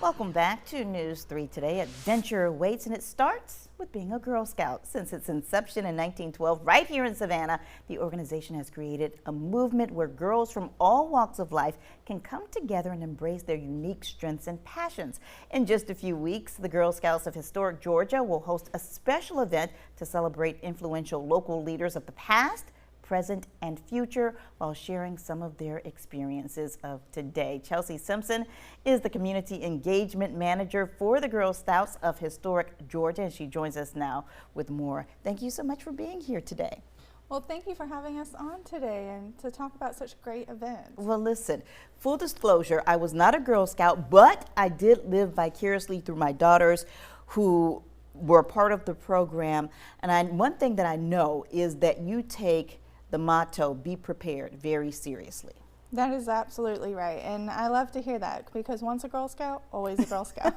Welcome back to News 3 Today. Adventure awaits, and it starts with being a Girl Scout. Since its inception in 1912, right here in Savannah, the organization has created a movement where girls from all walks of life can come together and embrace their unique strengths and passions. In just a few weeks, the Girl Scouts of Historic Georgia will host a special event to celebrate influential local leaders of the past, present, and future while sharing some of their experiences of today. Chelsea Simpson is the Community Engagement Manager for the Girl Scouts of Historic Georgia, and she joins us now with more. Thank you so much for being here today. Well, thank you for having us on today and to talk about such great events. Well, listen, full disclosure, I was not a Girl Scout, but I did live vicariously through my daughters who were part of the program. And one thing that I know is that you take the motto, be prepared, very seriously. That is absolutely right. And I love to hear that because once a Girl Scout, always a Girl Scout.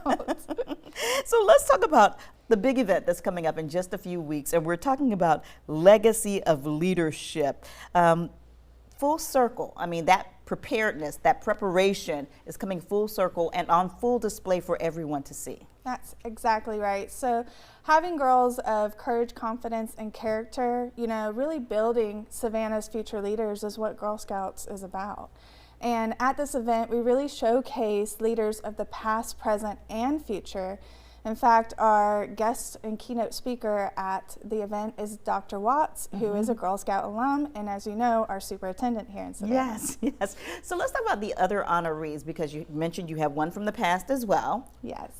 So let's talk about the big event that's coming up in just a few weeks. And we're talking about Legacy of Leadership. Full circle. I mean, that preparedness, that preparation is coming full circle and on full display for everyone to see. That's exactly right. So having girls of courage, confidence, and character, really building Savannah's future leaders is what Girl Scouts is about. And at this event, we really showcase leaders of the past, present, and future. In fact, our guest and keynote speaker at the event is Dr. Watts, who is a Girl Scout alum, and as you know, our superintendent here in Savannah. Yes. So let's talk about the other honorees, because you mentioned you have one from the past as well. Yes.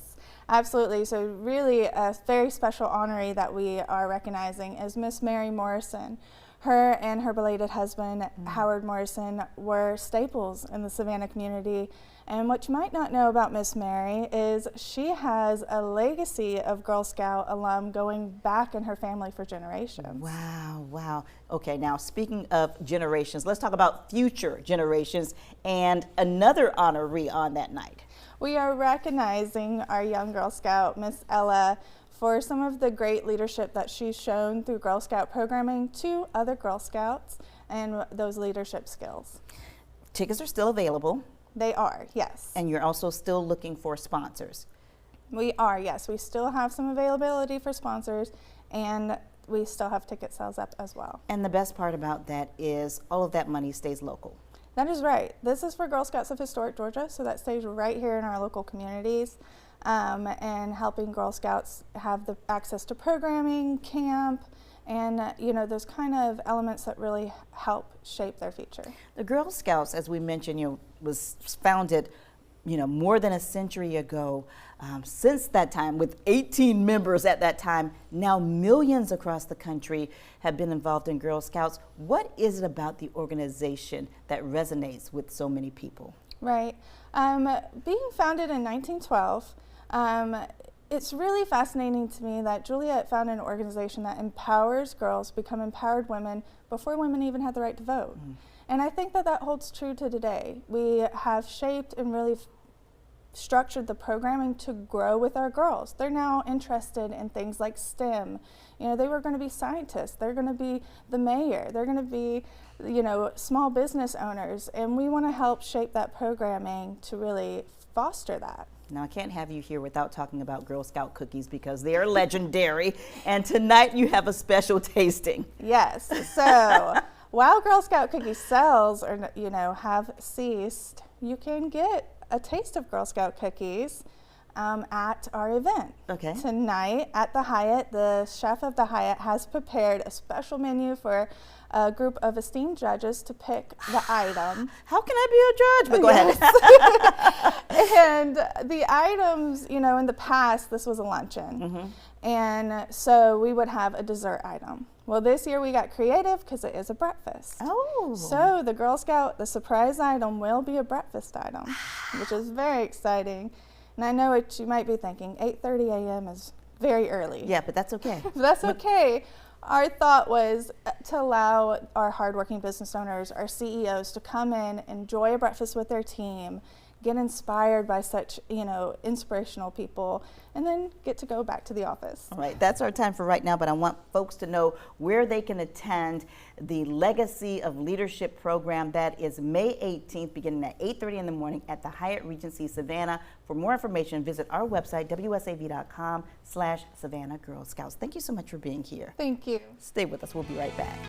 Absolutely. So really a very special honoree that we are recognizing is Miss Mary Morrison. Her and her belated husband, Howard Morrison, were staples in the Savannah community. And what you might not know about Miss Mary is she has a legacy of Girl Scout alum going back in her family for generations. Wow. Okay, now speaking of generations, let's talk about future generations and another honoree on that night. We are recognizing our young Girl Scout, Miss Ella, for some of the great leadership that she's shown through Girl Scout programming to other Girl Scouts and those leadership skills. Tickets are still available. They are, yes. And you're also still looking for sponsors. We are, yes. We still have some availability for sponsors, and we still have ticket sales up as well. And the best part about that is all of that money stays local. That is right. This is for Girl Scouts of Historic Georgia, so that stays right here in our local communities, and helping Girl Scouts have the access to programming, camp, and those kind of elements that really help shape their future. The Girl Scouts, as we mentioned, was founded more than a century ago. Since that time, with 18 members at that time, now millions across the country have been involved in Girl Scouts. What is it about the organization that resonates with so many people? Right. Being founded in 1912, it's really fascinating to me that Juliet founded an organization that empowers girls become empowered women before women even had the right to vote. And I think that holds true to today. We have shaped and really structured the programming to grow with our girls. They're now interested in things like STEM. They were going to be scientists. They're going to be the mayor. They're going to be, small business owners. And we want to help shape that programming to really foster that. Now, I can't have you here without talking about Girl Scout cookies because they are legendary. And tonight you have a special tasting. Yes. So while Girl Scout cookie sales have ceased, you can get a taste of Girl Scout cookies at our event. Okay. Tonight at the Hyatt, the chef of the Hyatt has prepared a special menu for a group of esteemed judges to pick the item. How can I be a judge? But go ahead. And the items, in the past, this was a luncheon. And so we would have a dessert item. Well, this year we got creative because it is a breakfast. Oh. So the Girl Scout, the surprise item will be a breakfast item, which is very exciting. And I know what you might be thinking, 8:30 a.m. is very early. Yeah, but that's okay. That's okay. Our thought was to allow our hardworking business owners, our CEOs, to come in, enjoy a breakfast with their team, get inspired by such, inspirational people, and then get to go back to the office. All right, that's our time for right now, but I want folks to know where they can attend the Legacy of Leadership program. That is May 18th, beginning at 8:30 in the morning at the Hyatt Regency Savannah. For more information, visit our website, wsav.com/Savannah Girl Scouts. Thank you so much for being here. Thank you. Stay with us. We'll be right back.